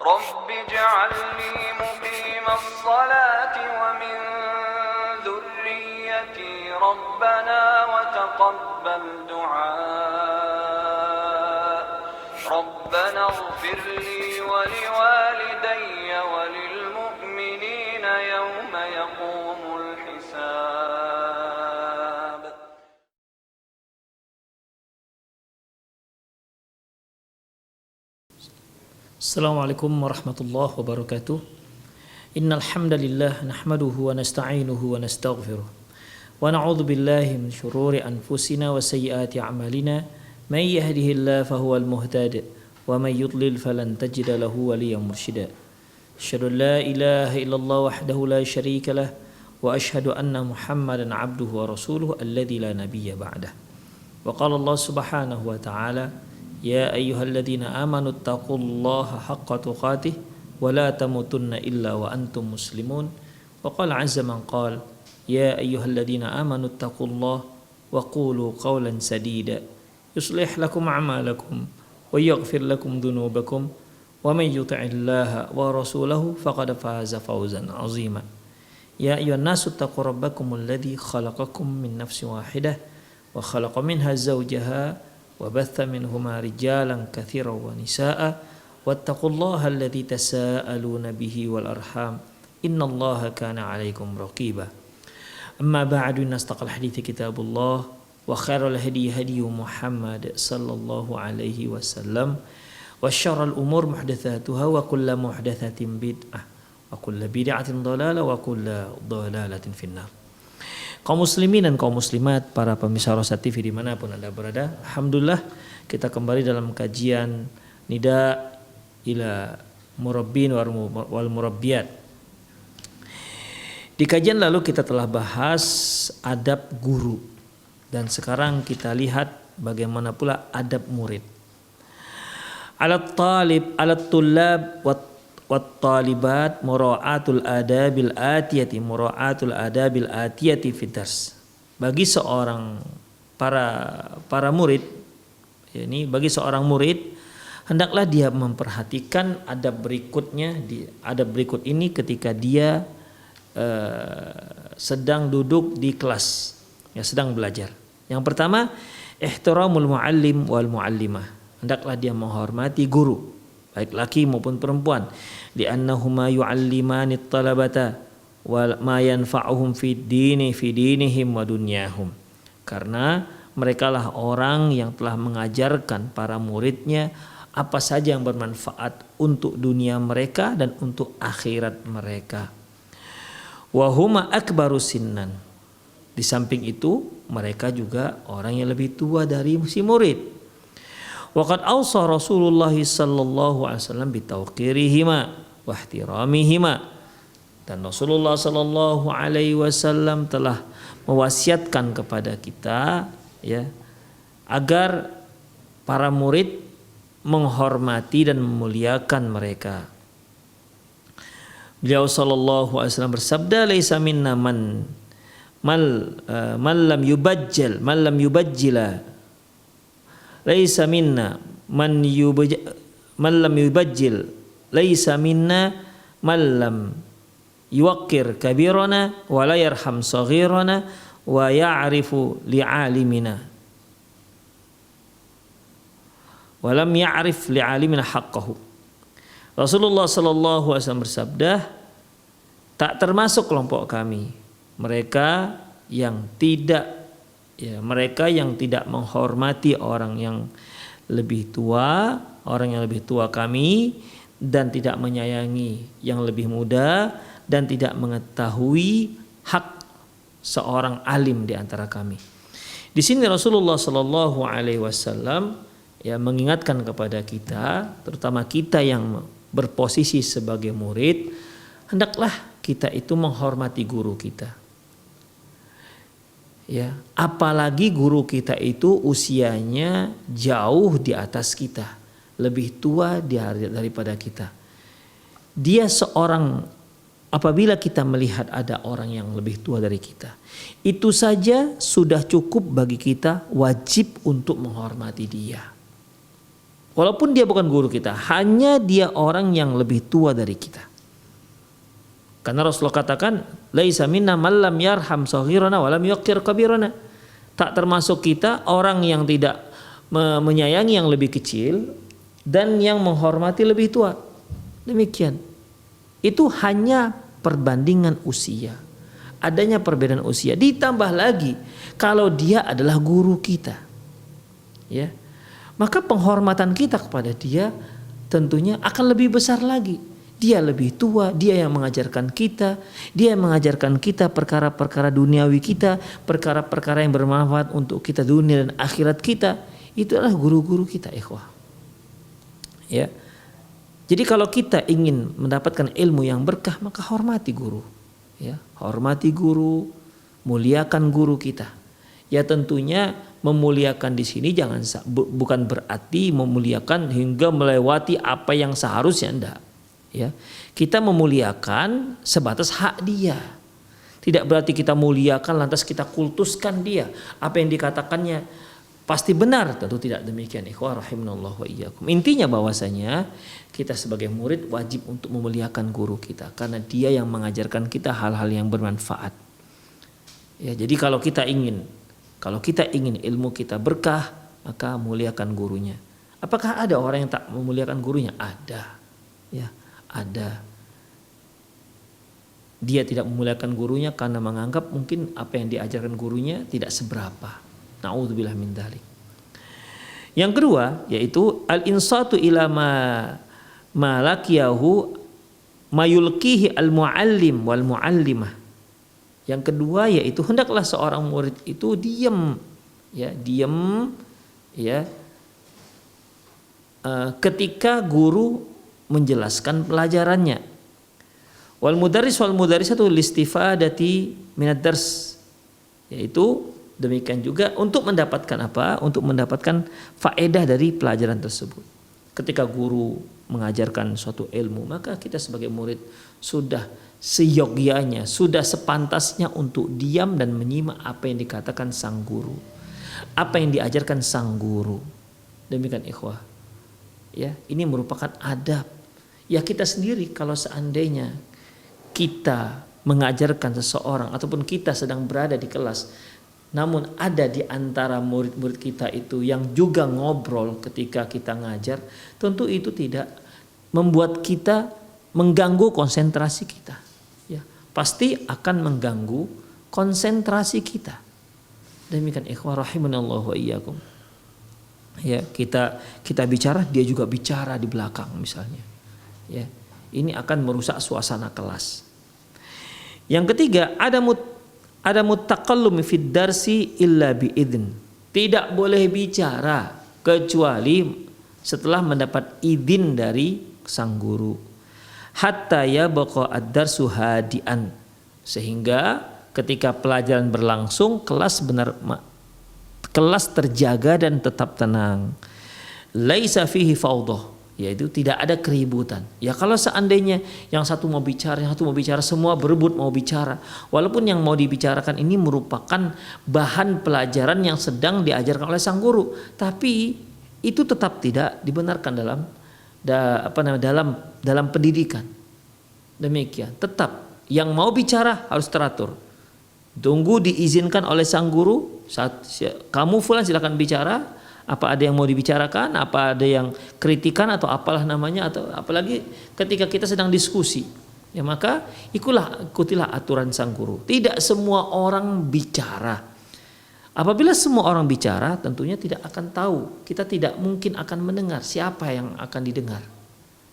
رب اجعلني مقيم الصلاة ومن ذريتي ربنا وتقبل دعاء ربنا اغفر لي ولوالدي وللمؤمنين يوم يقوم الحساب. Assalamualaikum warahmatullahi wabarakatuh. Innal hamdalillah nahmaduhu wa nasta'inuhu wa nastaghfiruh. Wa na'udzu billahi min shururi anfusina wa sayyiati a'malina. May yahdihillahu fahuwal muhtadi wa may yudlil falan tajida lahu waliyyan mursyida. Asyhadu an la ilaha illallah wahdahu la syarika lah wa asyhadu anna Muhammadan 'abduhu wa rasuluhu alladzi la nabiyya ba'dah. Wa qala Allah subhanahu wa ta'ala يا أيها الذين آمنوا اتقوا الله حق تقاته ولا تموتن إلا وأنتم مسلمون وقال عز من قال يا أيها الذين آمنوا اتقوا الله وقولوا قولا سديدا يصلح لكم أعمالكم ويغفر لكم ذنوبكم ومن يطع الله ورسوله فقد فاز فوزا عظيما يا أيها الناس اتقوا ربكم الذي خلقكم من نفس واحدة وخلق منها زوجها وبث منهما رجالا كثيرا ونساء واتقوا الله الذي تساءلون به والأرحام إن الله كان عليكم رقيبا أما بعد إن أصدق الحديث كتاب الله وخير الهدي هدي محمد صلى الله عليه وسلم وشر الأمور محدثاتها وكل محدثة بدعة وكل بدعة ضلالة وكل ضلالة في النار. Kaum muslimin dan kaum muslimat, para pemirsa Rosa TV dimanapun Anda berada, alhamdulillah kita kembali dalam kajian Nida ila Murabbin wal Murabbiyat. Di kajian lalu kita telah bahas adab guru dan sekarang kita lihat bagaimana pula adab murid. Alat talib, alat tullab wat talibat mura'atul adabil atiyati fitars. Bagi seorang para murid, yakni bagi seorang murid hendaklah dia memperhatikan adab berikutnya. Adab berikut ini ketika dia sedang duduk di kelas, ya, sedang belajar. Yang pertama, ihtiramul muallim wal muallimah. Hendaklah dia menghormati guru, baik laki maupun perempuan. Li'annahuma yu'allimani at-talabata wa ma yanfa'uhum fi dinihim wa dunyahum. Karena merekalah orang yang telah mengajarkan para muridnya apa saja yang bermanfaat untuk dunia mereka dan untuk akhirat mereka. Wa huma akbaru sinnan. Di samping itu mereka juga orang yang lebih tua dari si murid. Waqad awsa Rasulullah sallallahu alaihi wasallam bitawqirihima wa ihtiramihima. Dan Rasulullah sallallahu alaihi wasallam telah mewasiatkan kepada kita, ya, agar para murid menghormati dan memuliakan mereka. Beliau sallallahu alaihi wasallam bersabda, "Laisa minna man lam yubajjila laisa minna man lam yubajjil laisa minna man lam yuwaqqir kabirana wa la yarham saghirana wa ya'rifu li'alimina wa lam ya'rif li'alimina haqqahu." Rasulullah sallallahu alaihi wasallam bersabda, tak termasuk kelompok kami mereka yang tidak menghormati orang yang lebih tua, kami, dan tidak menyayangi yang lebih muda, dan tidak mengetahui hak seorang alim di antara kami. Di sini Rasulullah Shallallahu Alaihi Wasallam mengingatkan kepada kita, terutama kita yang berposisi sebagai murid, hendaklah kita itu menghormati guru kita. Ya, apalagi guru kita itu usianya jauh di atas kita, lebih tua daripada kita. Dia seorang, apabila kita melihat ada orang yang lebih tua dari kita, itu saja sudah cukup bagi kita wajib untuk menghormati dia. Walaupun dia bukan guru kita, hanya dia orang yang lebih tua dari kita. Karena Rasulullah katakan, laisa minna man lam yarham saghirana wa lam yuqir kabirana. Tak termasuk kita orang yang tidak menyayangi yang lebih kecil dan yang menghormati lebih tua. Demikian. Itu hanya perbandingan usia. Adanya perbedaan usia. Ditambah lagi kalau dia adalah guru kita. Ya. Maka penghormatan kita kepada dia tentunya akan lebih besar lagi. Dia lebih tua, dia yang mengajarkan kita, dia yang mengajarkan kita perkara-perkara duniawi kita, perkara-perkara yang bermanfaat untuk kita dunia dan akhirat kita. Itu adalah guru-guru kita, ikhwah. Ya. Jadi kalau kita ingin mendapatkan ilmu yang berkah, maka hormati guru. Ya, hormati guru, muliakan guru kita. Ya tentunya memuliakan di sini bukan berarti memuliakan hingga melewati apa yang seharusnya, enggak. Ya, kita memuliakan sebatas hak dia. Tidak berarti kita muliakan lantas kita kultuskan dia. Apa yang dikatakannya pasti benar, tentu tidak demikian. Ikhwah rahimanallah wa iyyakum. Intinya bahwasanya kita sebagai murid wajib untuk memuliakan guru kita karena dia yang mengajarkan kita hal-hal yang bermanfaat. Ya, jadi kalau kita ingin ilmu kita berkah, maka muliakan gurunya. Apakah ada orang yang tak memuliakan gurunya? Ada. Ya, ada. Dia tidak memuliakan gurunya karena menganggap mungkin apa yang diajarkan gurunya tidak seberapa. Na'udzubillah min dzalik. Yang kedua yaitu al-insatu ila ma laqiyahu mayulqihi al-muallim wal muallimah. Yang kedua yaitu hendaklah seorang murid itu diam ketika guru menjelaskan pelajarannya. Wal mudarris wal mudarrisatu listifadati minad dars, yaitu demikian juga untuk mendapatkan apa? Untuk mendapatkan faedah dari pelajaran tersebut. Ketika guru mengajarkan suatu ilmu, maka kita sebagai murid sudah seyogyanya, sudah sepantasnya untuk diam dan menyimak apa yang dikatakan sang guru, apa yang diajarkan sang guru. Demikian ikhwah. Ya, ini merupakan adab. Ya kita sendiri kalau seandainya kita mengajarkan seseorang ataupun kita sedang berada di kelas, namun ada di antara murid-murid kita itu yang juga ngobrol ketika kita ngajar, tentu itu tidak membuat kita mengganggu konsentrasi kita. Ya, pasti akan mengganggu konsentrasi kita. Demikian ikhwah rahimanallahu wa iyyakum. Ya, kita bicara, dia juga bicara di belakang misalnya. Ya, ini akan merusak suasana kelas. Yang ketiga, ada mutaqallum fid darsi illa biidzn. Tidak boleh bicara kecuali setelah mendapat izin dari sang guru. Hatta yabqa ad-darsu hadian. Sehingga ketika pelajaran berlangsung kelas terjaga dan tetap tenang. Laisa fihi fawdah, yaitu tidak ada keributan. Ya kalau seandainya yang satu mau bicara, yang satu mau bicara, semua berebut mau bicara, walaupun yang mau dibicarakan ini merupakan bahan pelajaran yang sedang diajarkan oleh sang guru, tapi itu tetap tidak dibenarkan dalam pendidikan. Demikian, tetap yang mau bicara harus teratur. Tunggu diizinkan oleh sang guru. Kamu fulan silakan bicara. Apa ada yang mau dibicarakan, apa ada yang kritikan atau apalah namanya, atau apalagi ketika kita sedang diskusi, ya maka ikutilah aturan sang guru. Tidak semua orang bicara. Apabila semua orang bicara, tentunya tidak akan tahu, kita tidak mungkin akan mendengar siapa yang akan didengar.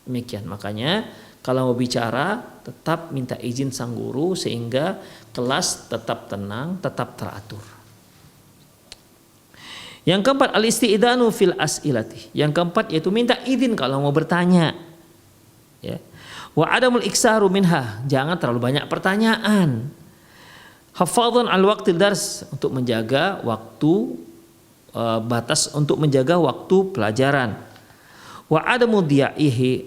Demikian, makanya kalau mau bicara tetap minta izin sang guru sehingga kelas tetap tenang, tetap teratur. Yang keempat, al-isti'danu fil as'ilati. Yang keempat yaitu minta izin kalau mau bertanya. Ya. Wa adamul iksaru minha, jangan terlalu banyak pertanyaan. Hafadzan al waqtil dars, untuk menjaga waktu batas, untuk menjaga waktu pelajaran. Wa adamu diaihi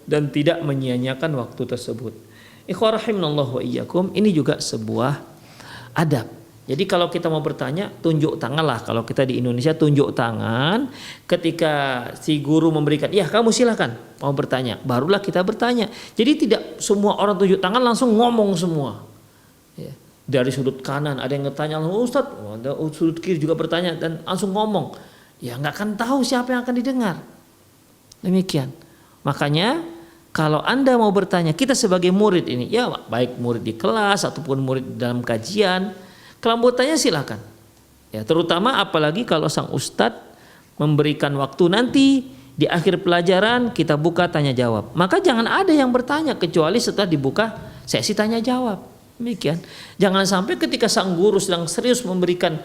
dan tidak menyia-nyiakan waktu tersebut. Ikhwah rahimanallahu wa iyyakum, ini juga sebuah adab. Jadi kalau kita mau bertanya, tunjuk tangan lah. Kalau kita di Indonesia tunjuk tangan, ketika si guru memberikan, ya kamu silakan mau bertanya, barulah kita bertanya. Jadi tidak semua orang tunjuk tangan langsung ngomong semua. Ya. Dari sudut kanan ada yang bertanya, Ustadz, ada sudut kiri juga bertanya dan langsung ngomong. Ya nggak akan tahu siapa yang akan didengar. Demikian. Makanya kalau Anda mau bertanya, kita sebagai murid ini, ya baik murid di kelas ataupun murid dalam kajian, kalau mau bertanya silakan. Ya, terutama apalagi kalau sang ustadz memberikan waktu nanti di akhir pelajaran kita buka tanya jawab. Maka jangan ada yang bertanya kecuali setelah dibuka sesi tanya jawab. Demikian. Jangan sampai ketika sang guru sedang serius memberikan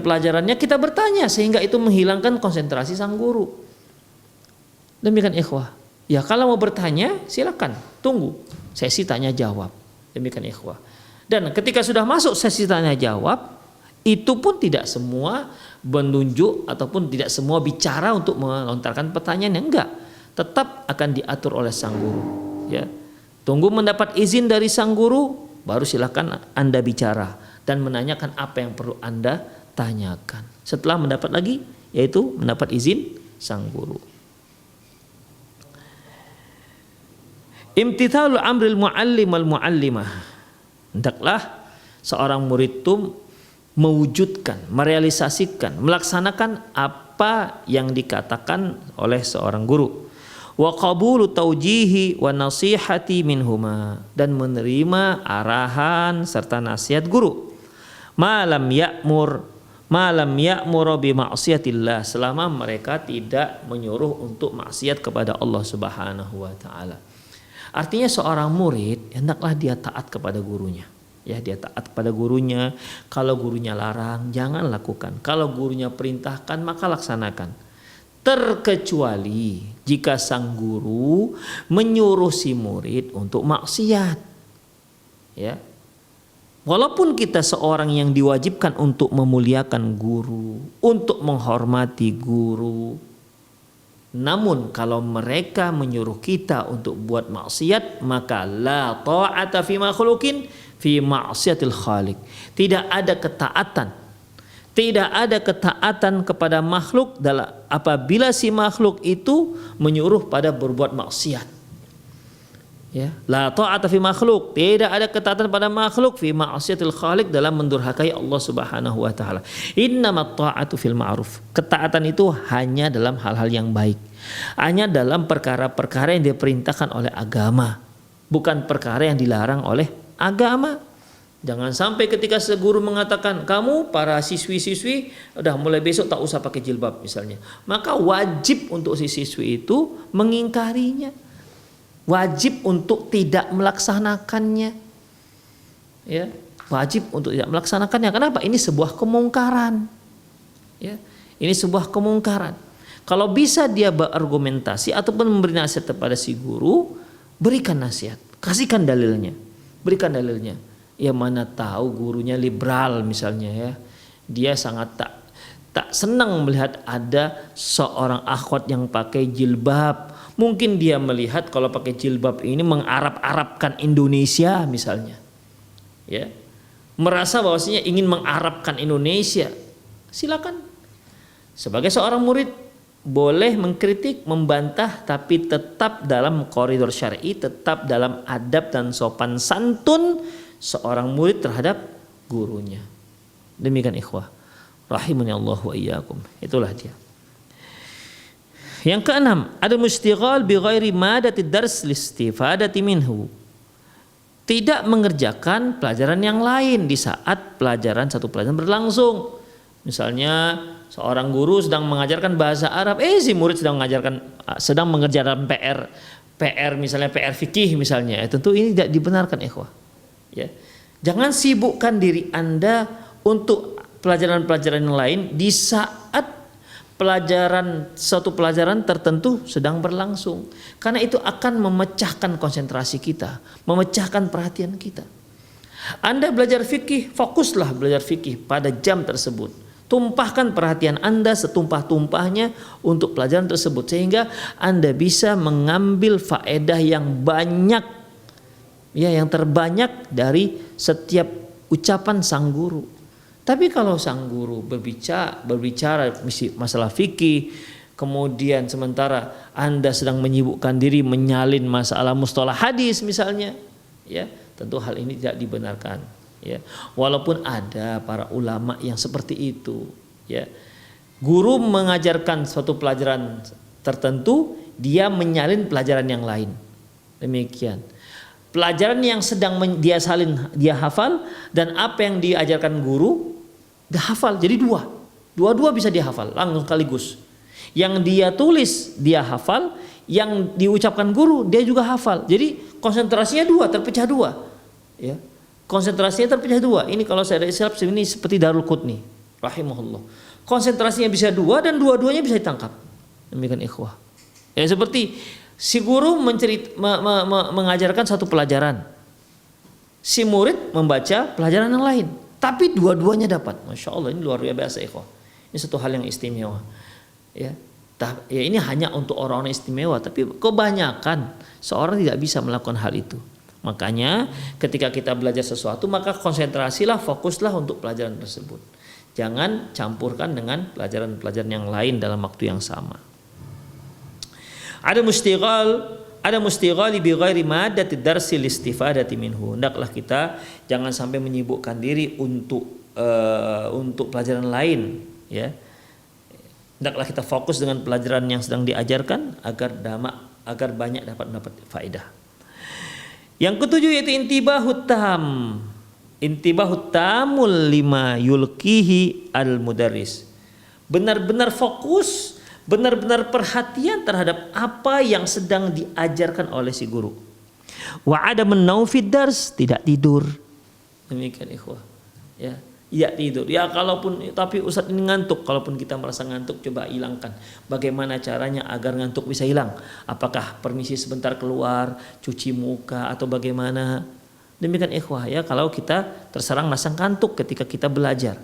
pelajarannya kita bertanya sehingga itu menghilangkan konsentrasi sang guru. Demikian ikhwah. Ya kalau mau bertanya silakan tunggu sesi tanya jawab. Demikian ikhwah. Dan ketika sudah masuk sesi tanya jawab, itu pun tidak semua menunjuk ataupun tidak semua bicara untuk melontarkan pertanyaan, enggak. Tetap akan diatur oleh sang guru. Ya. Tunggu mendapat izin dari sang guru, baru silakan Anda bicara dan menanyakan apa yang perlu Anda tanyakan. Setelah mendapat lagi, yaitu mendapat izin sang guru. Imtithalul amril muallim wal muallimah. Hendaklah seorang murid itu mewujudkan, merealisasikan, melaksanakan apa yang dikatakan oleh seorang guru. Wa qabulu taujihi wa nasihati minhuma, dan menerima arahan serta nasihat guru. Malam ya'mur bi ma'siyatillah, selama mereka tidak menyuruh untuk maksiat kepada Allah Subhanahu wa taala. Artinya seorang murid hendaklah dia taat kepada gurunya. Ya, dia taat kepada gurunya. Kalau gurunya larang, jangan lakukan. Kalau gurunya perintahkan, maka laksanakan. Terkecuali jika sang guru menyuruh si murid untuk maksiat. Ya. Walaupun kita seorang yang diwajibkan untuk memuliakan guru, untuk menghormati guru, namun kalau mereka menyuruh kita untuk buat maksiat, maka la ta'ata fi makhluqin fi ma'siyatil khaliq. Tidak ada ketaatan kepada makhluk apabila si makhluk itu menyuruh pada berbuat maksiat. Ya, la ta'ata fi makhluk, tidak ada ketaatan pada makhluk fi ma'siyatil khaliq, dalam mendurhakai Allah Subhanahu wa taala. Innamat ta'atu fil ma'ruf. Ketaatan itu hanya dalam hal-hal yang baik. Hanya dalam perkara-perkara yang diperintahkan oleh agama, bukan perkara yang dilarang oleh agama. Jangan sampai ketika guru mengatakan, kamu para siswi-siswi udah mulai besok tak usah pakai jilbab misalnya, maka wajib untuk si siswi itu mengingkarinya. Wajib untuk tidak melaksanakannya. Ya, wajib untuk tidak melaksanakannya. Kenapa? Ini sebuah kemungkaran. Ya, ini sebuah kemungkaran. Kalau bisa dia berargumentasi ataupun memberi nasihat kepada si guru, berikan nasihat, kasihkan dalilnya, berikan dalilnya. Ya, mana tahu gurunya liberal misalnya, ya, dia sangat tak senang melihat ada seorang akhwat yang pakai jilbab. Mungkin dia melihat kalau pakai jilbab ini mengarab-arabkan Indonesia misalnya, ya, merasa bahwasanya ingin mengarabkan Indonesia. Silakan, sebagai seorang murid boleh mengkritik, membantah, tapi tetap dalam koridor syar'i, tetap dalam adab dan sopan santun seorang murid terhadap gurunya. Demikian ikhwah rahimani Allah wa iyyakum. Itulah dia. Yang keenam, ada mustighal bi ghairi madatid dars listifadati minhu. Tidak mengerjakan pelajaran yang lain di saat satu pelajaran berlangsung. Misalnya seorang guru sedang mengajarkan bahasa Arab, si murid sedang mengerjakan PR misalnya PR fikih misalnya. Tentu ini tidak dibenarkan ikhwah. Ya. Jangan sibukkan diri Anda untuk pelajaran-pelajaran yang lain di saat suatu pelajaran tertentu sedang berlangsung, karena itu akan memecahkan konsentrasi kita, memecahkan perhatian kita. Anda belajar fikih, fokuslah belajar fikih pada jam tersebut, tumpahkan perhatian Anda setumpah-tumpahnya untuk pelajaran tersebut, sehingga Anda bisa mengambil faedah yang banyak, ya, yang terbanyak dari setiap ucapan sang guru. Tapi kalau sang guru berbicara masalah fikih, kemudian sementara Anda sedang menyibukkan diri menyalin masalah mustalah hadis misalnya, ya, tentu hal ini tidak dibenarkan, ya. Walaupun ada para ulama yang seperti itu, ya. Guru mengajarkan suatu pelajaran tertentu, dia menyalin pelajaran yang lain. Demikian. Pelajaran yang sedang dia salin dia hafal, dan apa yang diajarkan guru dia hafal, jadi dua-dua bisa dia hafal langsung sekaligus. Yang dia tulis dia hafal, yang diucapkan guru dia juga hafal. Jadi konsentrasinya terpecah dua, ya. Konsentrasinya terpecah dua. Ini kalau saya ada silap ini seperti Darul Qutni rahimahullah. Konsentrasinya bisa dua dan dua-duanya bisa ditangkap. Demikian ikhwah. Ya, seperti si guru mengajarkan satu pelajaran, si murid membaca pelajaran yang lain, tapi dua-duanya dapat. Masya Allah, ini luar biasa ikhwah. Ini satu hal yang istimewa. Ya, ini hanya untuk orang-orang istimewa, tapi kebanyakan seorang tidak bisa melakukan hal itu. Makanya ketika kita belajar sesuatu, maka konsentrasilah, fokuslah untuk pelajaran tersebut. Jangan campurkan dengan pelajaran-pelajaran yang lain dalam waktu yang sama. Ada mustighal bi ghairi maddati darsi listifadati minhu. Hendaklah kita jangan sampai menyibukkan diri untuk pelajaran lain, ya. Hendaklah kita fokus dengan pelajaran yang sedang diajarkan agar banyak dapat faedah. Yang ketujuh yaitu intibahut tam. Intibahut tamul lima yulkihi al mudarris. Benar-benar fokus, benar-benar perhatian terhadap apa yang sedang diajarkan oleh si guru. Wa adamun naufid dars, tidak tidur. Demikian ikhwah. Ya, tidak tidur. Ya kalaupun tapi Ustaz ini ngantuk, kalaupun kita merasa ngantuk coba hilangkan. Bagaimana caranya agar ngantuk bisa hilang? Apakah permisi sebentar keluar, cuci muka atau bagaimana? Demikian ikhwah, ya, kalau kita terserang rasa ngantuk ketika kita belajar.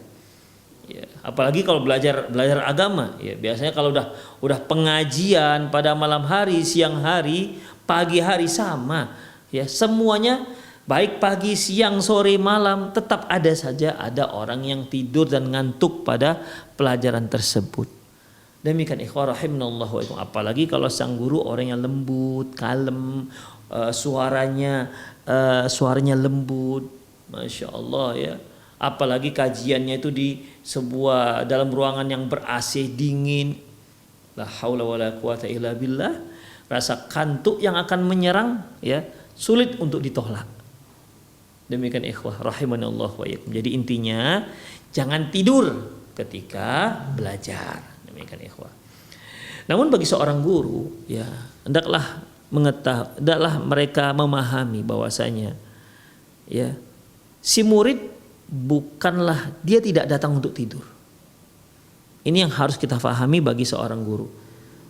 Ya, apalagi kalau belajar agama, ya, biasanya kalau udah pengajian pada malam hari, siang hari, pagi hari sama, ya, semuanya baik pagi, siang, sore, malam tetap ada saja ada orang yang tidur dan ngantuk pada pelajaran tersebut. Demikian ikhwah rahimanallahu wa iyyakum. Apalagi kalau sang guru orang yang lembut, kalem, suaranya lembut, masya Allah, ya. Apalagi kajiannya itu di sebuah dalam ruangan yang ber-AC dingin, la haula wala quwata illa billah, rasa kantuk yang akan menyerang, ya, sulit untuk ditolak. Demikian ikhwah rahimanallah wa iyyakum. Jadi intinya jangan tidur ketika belajar. Demikian ikhwah. Namun bagi seorang guru, ya, hendaklah mereka memahami bahwasanya, ya, si murid bukanlah dia tidak datang untuk tidur. Ini yang harus kita pahami bagi seorang guru.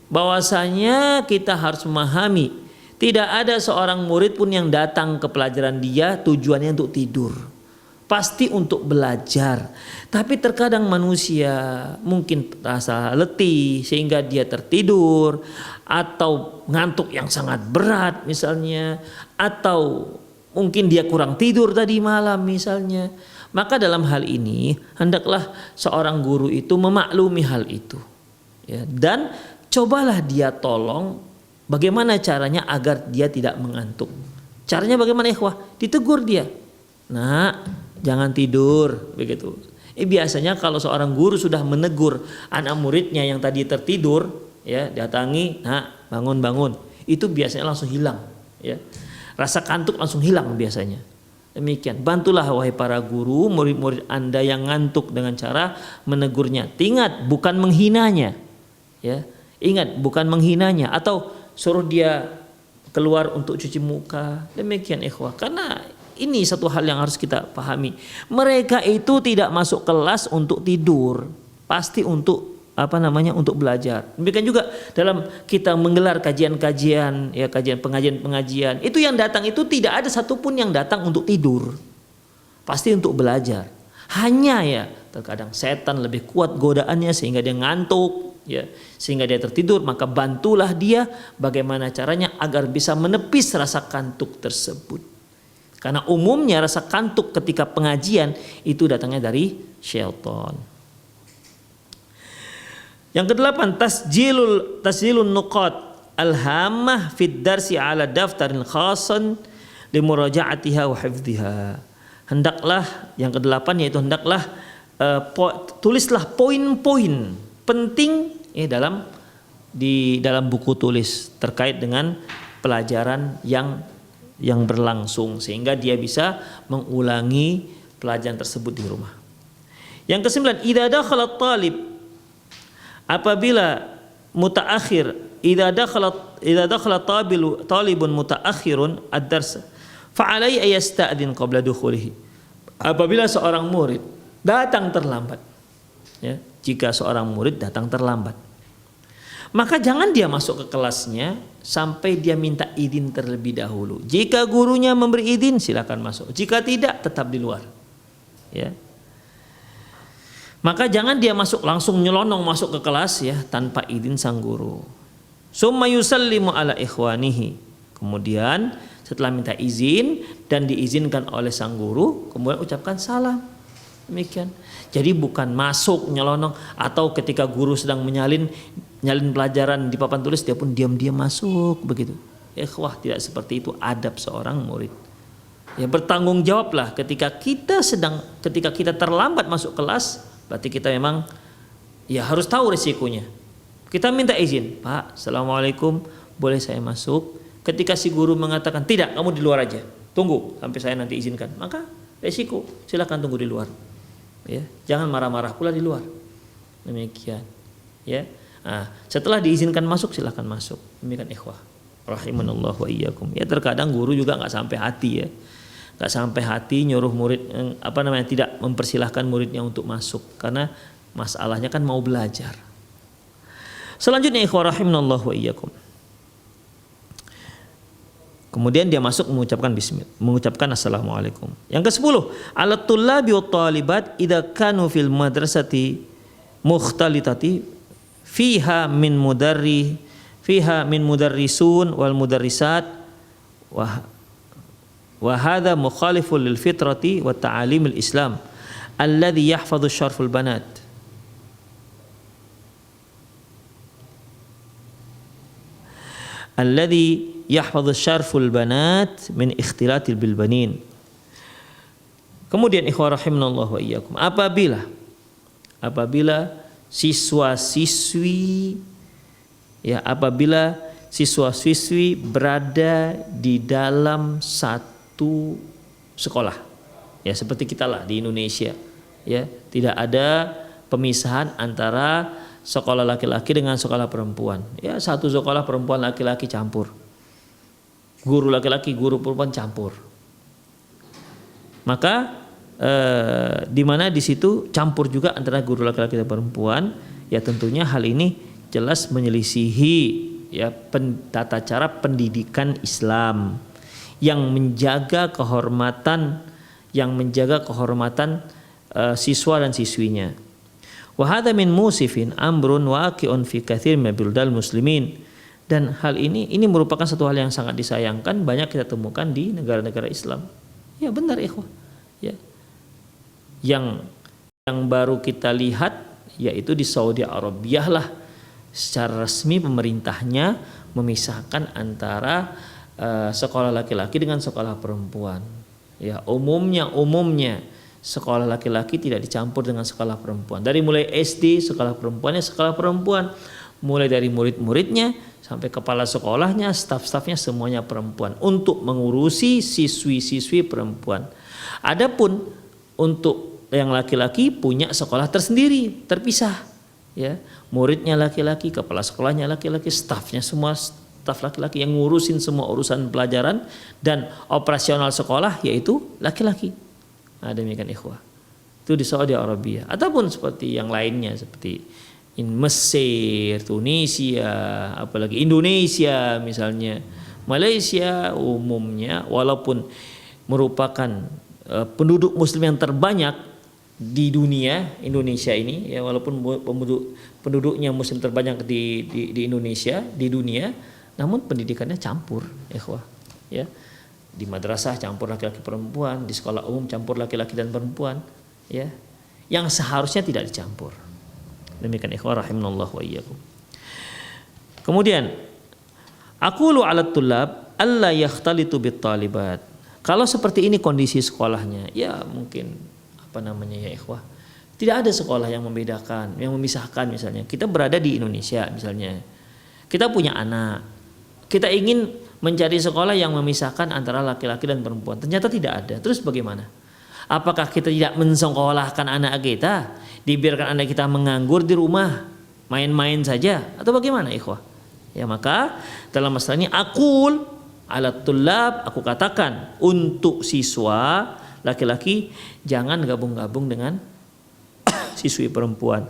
Bahwasanya kita harus memahami tidak ada seorang murid pun yang datang ke pelajaran dia tujuannya untuk tidur. Pasti untuk belajar. Tapi terkadang manusia mungkin rasa letih sehingga dia tertidur, atau ngantuk yang sangat berat misalnya, atau mungkin dia kurang tidur tadi malam misalnya. Maka dalam hal ini hendaklah seorang guru itu memaklumi hal itu, ya, dan cobalah dia tolong bagaimana caranya agar dia tidak mengantuk. Caranya bagaimana ikhwah? Ditegur dia. Nah, jangan tidur begitu. Biasanya kalau seorang guru sudah menegur anak muridnya yang tadi tertidur, ya, datangi, nah, bangun. Itu biasanya langsung hilang, ya. Rasa kantuk langsung hilang biasanya. Demikian. Bantulah wahai para guru murid-murid Anda yang ngantuk dengan cara menegurnya. Ingat, bukan menghinanya. Ya. Ingat, bukan menghinanya atau suruh dia keluar untuk cuci muka. Demikian ikhwah. Karena ini satu hal yang harus kita pahami. Mereka itu tidak masuk kelas untuk tidur. Pasti untuk untuk belajar. Demikian juga dalam kita menggelar kajian-kajian, ya, pengajian-pengajian. Itu yang datang itu tidak ada satupun yang datang untuk tidur. Pasti untuk belajar. Hanya, ya, terkadang setan lebih kuat godaannya sehingga dia ngantuk, ya, sehingga dia tertidur. Maka bantulah dia bagaimana caranya agar bisa menepis rasa kantuk tersebut. Karena umumnya rasa kantuk ketika pengajian itu datangnya dari syaitan. Yang kedelapan, tasjilun nuqat al-hammah fid darsi ala daftarin khasan li muraja'atiha wa hifdhiha. Hendaklah, yang kedelapan yaitu hendaklah tulislah poin-poin penting di dalam buku tulis terkait dengan pelajaran yang berlangsung, sehingga dia bisa mengulangi pelajaran tersebut di rumah. Yang kesembilan, idza dakhala talib, apabila mutaakhir, idza dakhala talibun mutaakhirun ad-dars fa alaihi ayasta'din qabla dukhulihi. Apabila seorang murid datang terlambat, ya, jika seorang murid datang terlambat, maka jangan dia masuk ke kelasnya sampai dia minta izin terlebih dahulu. Jika gurunya memberi izin, silakan masuk. Jika tidak, tetap di luar. Ya. Maka jangan dia masuk langsung nyelonong masuk ke kelas ya tanpa izin sang guru. Summa yusallimu ala ikhwanihi. Kemudian setelah minta izin dan diizinkan oleh sang guru, kemudian ucapkan salam. Demikian. Jadi bukan masuk nyelonong, atau ketika guru sedang nyalin pelajaran di papan tulis dia pun diam-diam masuk begitu. Ikhwah, tidak seperti itu adab seorang murid. Ya, bertanggung jawablah ketika kita terlambat masuk kelas, berarti kita memang ya harus tahu risikonya. Kita minta izin, Pak, Assalamualaikum, boleh saya masuk? Ketika si guru mengatakan tidak, kamu di luar aja, tunggu sampai saya nanti izinkan, maka risiko, silakan tunggu di luar. Ya, jangan marah-marah pula di luar. Demikian. Ya. Nah, setelah diizinkan masuk, silakan masuk. Demikian ikhwah. Rahimanallah wa iyyakum. Ya, terkadang guru juga nggak sampai hati ya. Nggak sampai hati nyuruh murid tidak mempersilahkan muridnya untuk masuk, karena masalahnya kan mau belajar. Selanjutnya ikhwah rahimanallah wa iyyakum. Kemudian dia masuk mengucapkan assalamualaikum. Yang ke-10, alat tullabi wat talibat idza kanu fil madrasati mukhtalitati fiha min mudarrisun wal mudarrisat wa hadha mukhalifun lil fitrati wa ta'alim al Islam alladhi yahfadhu syarful banat. Alladhi yahfadhu syarful banat min ikhtilatil bil banin. Kemudian ikhwah rahimanallah wa iyyakum, apabila siswa-siswi berada di dalam satu sekolah, ya seperti kita lah di Indonesia, ya tidak ada pemisahan antara sekolah laki-laki dengan sekolah perempuan, ya satu sekolah perempuan laki-laki campur, guru laki-laki guru perempuan campur, maka di mana di situ campur juga antara guru laki-laki dan perempuan, ya tentunya hal ini jelas menyelisihi ya tata cara pendidikan Islam yang menjaga kehormatan siswa dan siswinya. Wa hadza min musifin amrun waqi'un fi katsir min biladil muslimin. Dan hal ini merupakan satu hal yang sangat disayangkan, banyak kita temukan di negara-negara Islam. Ya benar ikhwah. Ya. Yang baru kita lihat yaitu di Saudi Arabia lah, secara resmi pemerintahnya memisahkan antara sekolah laki-laki dengan sekolah perempuan. Ya, umumnya sekolah laki-laki tidak dicampur dengan sekolah perempuan. Dari mulai SD sekolah perempuannya sekolah perempuan, mulai dari murid-muridnya sampai kepala sekolahnya, staf-stafnya semuanya perempuan untuk mengurusi siswi-siswi perempuan. Adapun untuk yang laki-laki punya sekolah tersendiri, terpisah. Ya, muridnya laki-laki, kepala sekolahnya laki-laki, stafnya semua staf laki-laki yang ngurusin semua urusan pelajaran dan operasional sekolah yaitu laki-laki. Nah, demikian ikhwah. Itu di Saudi Arabia. Ataupun seperti yang lainnya seperti Mesir, Tunisia, apalagi Indonesia misalnya, Malaysia umumnya walaupun merupakan penduduk muslim yang terbanyak di dunia, Indonesia ini ya, walaupun penduduknya muslim terbanyak di Indonesia, di dunia, namun pendidikannya campur ikhwah ya. Di madrasah campur laki-laki perempuan, di sekolah umum campur laki-laki dan perempuan ya. yang seharusnya tidak dicampur. Demikian ikhwah rahimanallah wa iyyakum. Kemudian aqulu 'ala tullab alla yakhtalitu bit talibat. Kalau seperti ini kondisi sekolahnya, ya mungkin ya ikhwah, tidak ada sekolah yang membedakan, yang memisahkan. Misalnya kita berada di Indonesia, misalnya kita punya anak, kita ingin mencari sekolah yang memisahkan antara laki-laki dan perempuan, ternyata tidak ada. Terus bagaimana? Apakah kita tidak mensekolahkan anak kita, dibiarkan anak kita menganggur di rumah, main-main saja, atau bagaimana ikhwah? Ya, maka dalam masalah ini aqul ala tullab, aku katakan untuk siswa laki-laki jangan gabung-gabung dengan siswi perempuan.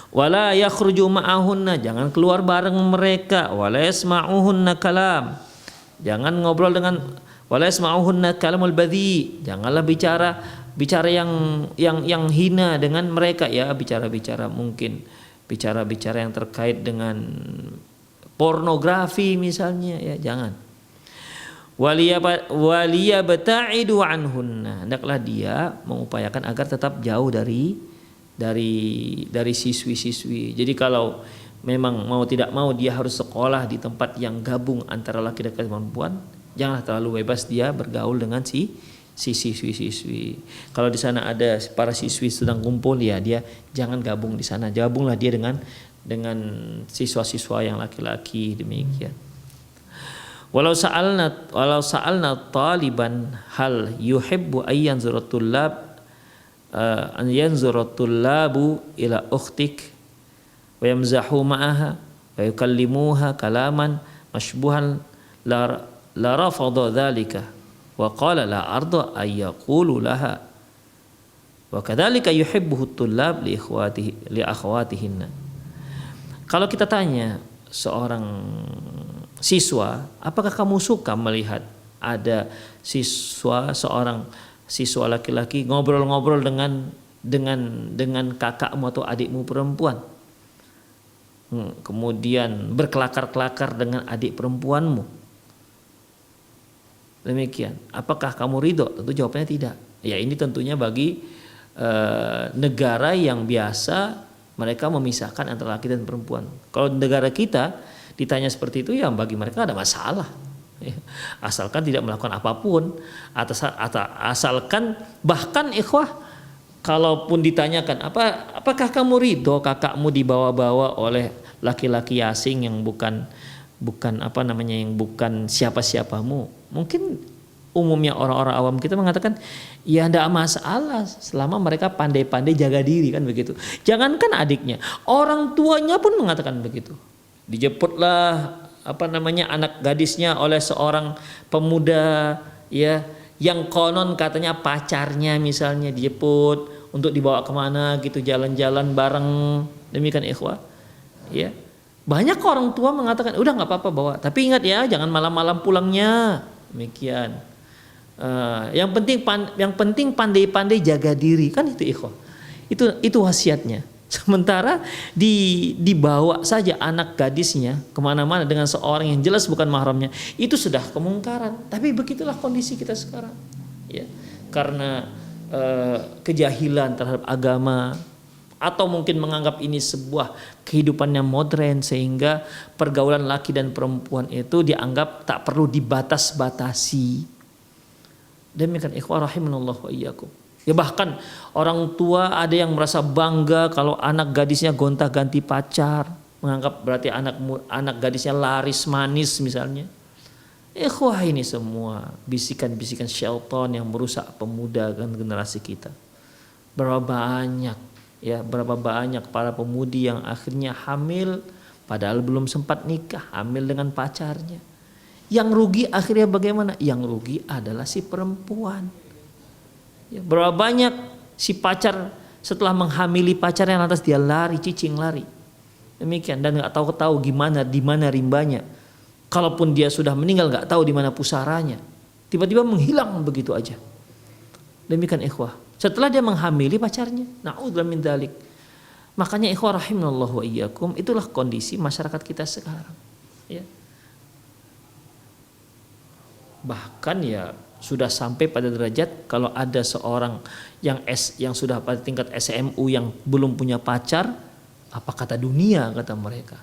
Wala yakhruju ma'ahunna, jangan keluar bareng mereka. Wala yasma'uhunna kalam, jangan ngobrol dengan, wala yasma'uhunna kalamul badhi, janganlah bicara yang hina dengan mereka, ya bicara mungkin bicara yang terkait dengan pornografi misalnya, ya jangan. Waliyabta'idu anhunna, hendaklah dia mengupayakan agar tetap jauh dari siswi-siswi. Jadi kalau memang mau tidak mau dia harus sekolah di tempat yang gabung antara laki-laki dan perempuan, janganlah terlalu bebas dia bergaul dengan si siswi-siswi. Kalau di sana ada para siswi sedang kumpul, ya dia jangan gabung di sana. Gabunglah dia dengan siswa-siswa yang laki-laki, demikian. Walau sa'alna taliban hal yuhibbu ayyan zuratul an yanzuratullabu ila ukhtik wa yamzahu ma'aha wa yukallimuha kalaman mashbuhan la rafadha dhalika wa qala la arda ay yaqulu laha wa kadzalika yuhibbuhu at-tullab li akhwatihinna. Kalau kita tanya seorang siswa, apakah kamu suka melihat ada seorang siswa laki-laki ngobrol-ngobrol dengan kakakmu atau adikmu perempuan, kemudian berkelakar-kelakar dengan adik perempuanmu? Demikian. Apakah kamu ridho? Tentu jawabannya tidak. Ya, ini tentunya bagi negara yang biasa mereka memisahkan antara laki dan perempuan. Kalau negara kita ditanya seperti itu, ya bagi mereka ada masalah. Asalkan tidak melakukan apapun, asalkan bahkan ikhwah, kalaupun ditanyakan apakah kamu ridho kakakmu dibawa-bawa oleh laki-laki asing yang bukan yang bukan siapa-siapamu, mungkin umumnya orang-orang awam kita mengatakan ya tidak masalah selama mereka pandai-pandai jaga diri, kan begitu. Jangankan adiknya, orang tuanya pun mengatakan begitu. Dijemputlah anak gadisnya oleh seorang pemuda, ya, yang konon katanya pacarnya, misalnya dijemput untuk dibawa kemana gitu, jalan-jalan bareng, demikian ikhwah, ya. Banyak orang tua mengatakan udah nggak apa-apa bawa, tapi ingat ya jangan malam-malam pulangnya, demikian. Yang penting pandai-pandai jaga diri, kan itu ikhwah, itu wasiatnya. Sementara dibawa saja anak gadisnya kemana-mana dengan seorang yang jelas bukan mahramnya, itu sudah kemungkaran. Tapi begitulah kondisi kita sekarang, ya, karena kejahilan terhadap agama, atau mungkin menganggap ini sebuah kehidupan yang modern, sehingga pergaulan laki dan perempuan itu dianggap tak perlu dibatas-batasi. Demikian ikhwah rahimanallah wa iyyakum. Ya, bahkan orang tua ada yang merasa bangga kalau anak gadisnya gonta-ganti pacar, menganggap berarti anak gadisnya laris manis misalnya. Ikhwah, ini semua bisikan-bisikan syaitan yang merusak pemuda dan generasi kita. Berapa banyak para pemudi yang akhirnya hamil padahal belum sempat nikah, hamil dengan pacarnya. Yang rugi akhirnya bagaimana? Yang rugi adalah si perempuan. Ya, berapa banyak si pacar setelah menghamili pacarnya lantas dia lari, cicing lari, demikian, dan nggak tahu di mana rimbanya. Kalaupun dia sudah meninggal nggak tahu di mana pusaranya, tiba-tiba menghilang begitu aja. Demikian ikhwah, setelah dia menghamili pacarnya, na'udzubillah min dzalik. Makanya ikhwah rahimanallahu wa iyyakum, itulah kondisi masyarakat kita sekarang, ya. Bahkan ya sudah sampai pada derajat kalau ada seorang yang sudah pada tingkat SMU yang belum punya pacar, apa kata dunia, kata mereka.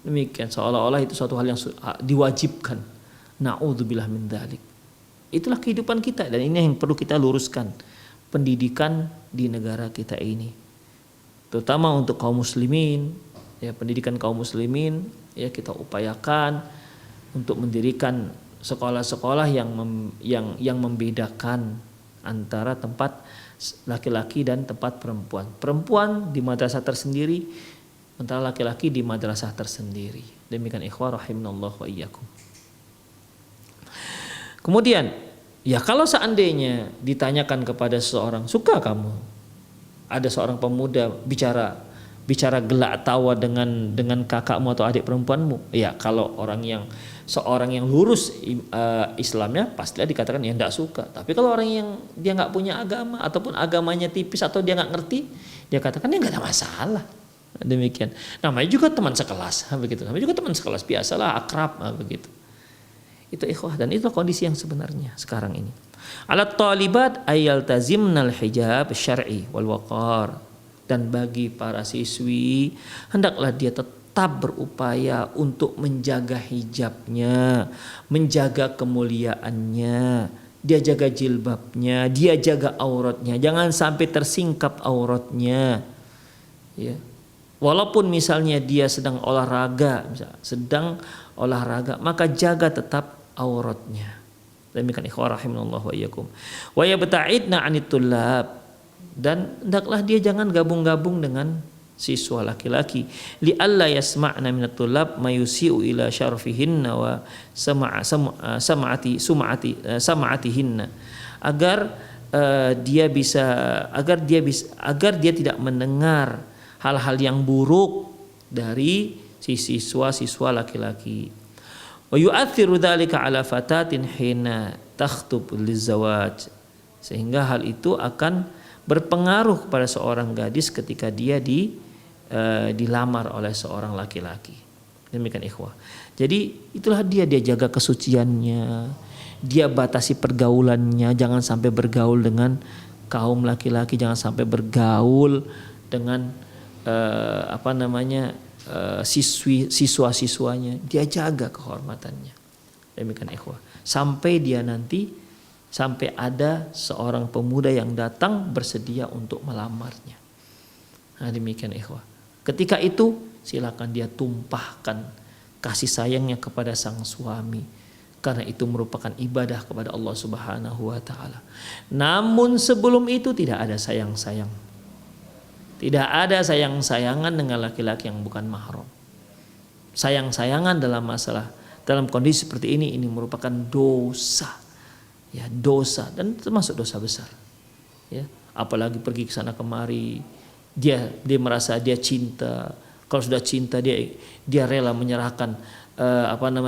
Demikian, seolah-olah itu suatu hal yang diwajibkan. Na'udzubillah min dzalik. Itulah kehidupan kita, dan ini yang perlu kita luruskan. Pendidikan di negara kita ini, terutama untuk kaum muslimin, ya, pendidikan kaum muslimin, ya, kita upayakan untuk mendirikan sekolah-sekolah yang membedakan antara tempat laki-laki dan tempat perempuan. Perempuan di madrasah tersendiri, sementara laki-laki di madrasah tersendiri. Demikian ikhwah rahimanallah wa iyyakum. Kemudian, ya, kalau seandainya ditanyakan kepada seseorang, suka kamu ada seorang pemuda bicara gelak tawa dengan kakakmu atau adik perempuanmu? Ya, kalau seorang yang lurus Islamnya, pastilah dikatakan ya tidak suka. Tapi kalau orang yang dia nggak punya agama ataupun agamanya tipis atau dia nggak ngerti, dia katakan ya nggak ada masalah. Demikian. Namanya juga teman sekelas, begitu. Namanya juga teman sekelas, biasalah, akrab, begitu. Itu ikhwah, dan itu kondisi yang sebenarnya sekarang ini. Alat talibat ayal tazimnal hijab syar'i wal waqar. Dan bagi para siswi, hendaklah dia tetap berupaya untuk menjaga hijabnya, menjaga kemuliaannya, dia jaga jilbabnya, dia jaga auratnya, jangan sampai tersingkap auratnya. Ya. Walaupun misalnya dia sedang olahraga, maka jaga tetap auratnya. Demikian ikhwah rahimanallah wa iyyakum. Wa yabta'idna 'anit tullab, dan hendaklah dia jangan gabung-gabung dengan siswa laki-laki. Li alla yasma'na minat tullab mayusi'u ila syarfihinna wa sama'atihinna, agar dia tidak mendengar hal-hal yang buruk dari si siswa-siswa laki-laki. Wa yu'athiru dzalika 'ala fatatin hina takhtub lizawaj, sehingga hal itu akan berpengaruh kepada seorang gadis ketika dia dilamar oleh seorang laki-laki. Demikian ikhwah. Jadi itulah dia jaga kesuciannya, dia batasi pergaulannya, jangan sampai bergaul dengan kaum laki-laki, jangan sampai bergaul dengan siswa-siswanya, dia jaga kehormatannya. Demikian ikhwah. Sampai ada seorang pemuda yang datang bersedia untuk melamarnya. Nah, demikian ikhwah. Ketika itu silakan dia tumpahkan kasih sayangnya kepada sang suami, karena itu merupakan ibadah kepada Allah Subhanahu wa taala. Namun sebelum itu tidak ada sayang-sayang. Tidak ada sayang-sayangan dengan laki-laki yang bukan mahram. Sayang-sayangan dalam kondisi seperti ini merupakan dosa. Ya, dosa, dan termasuk dosa besar. Ya, apalagi pergi ke sana kemari, dia merasa dia cinta. Kalau sudah cinta dia rela menyerahkan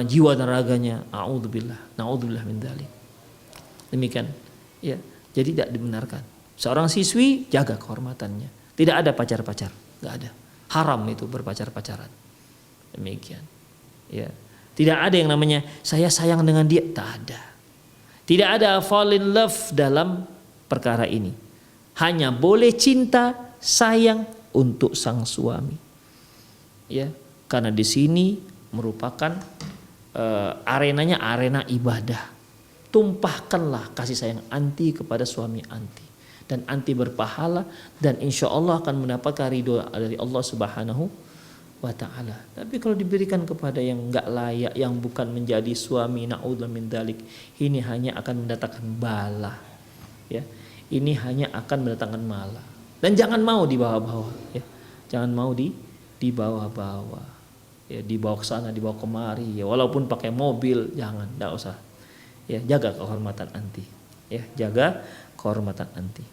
jiwa dan raganya. Naudzubillah min dzalik. Demikian. Ya, jadi tidak dibenarkan. Seorang siswi jaga kehormatannya. Tidak ada pacar-pacar, nggak ada. Haram itu berpacar-pacaran. Demikian. Ya. Tidak ada yang namanya saya sayang dengan dia, tak ada. Tidak ada fall in love dalam perkara ini. Hanya boleh cinta, sayang untuk sang suami. Ya, karena di sini merupakan arenanya arena ibadah. Tumpahkanlah kasih sayang anti kepada suami anti. Dan anti berpahala, dan insya Allah akan mendapatkan ridho dari Allah Subhanahu wa ta'ala. Tapi kalau diberikan kepada yang enggak layak, yang bukan menjadi suami, na'udzubillah min dzalik, ini hanya akan mendatangkan bala. Ya. Ini hanya akan mendatangkan bala. Dan jangan mau dibawa-bawa, ya. Jangan mau dibawa-bawa. Ya, dibawa ke sana, dibawa kemari, ya, walaupun pakai mobil, jangan, enggak usah. Ya, jaga kehormatan anti. Ya, jaga kehormatan anti.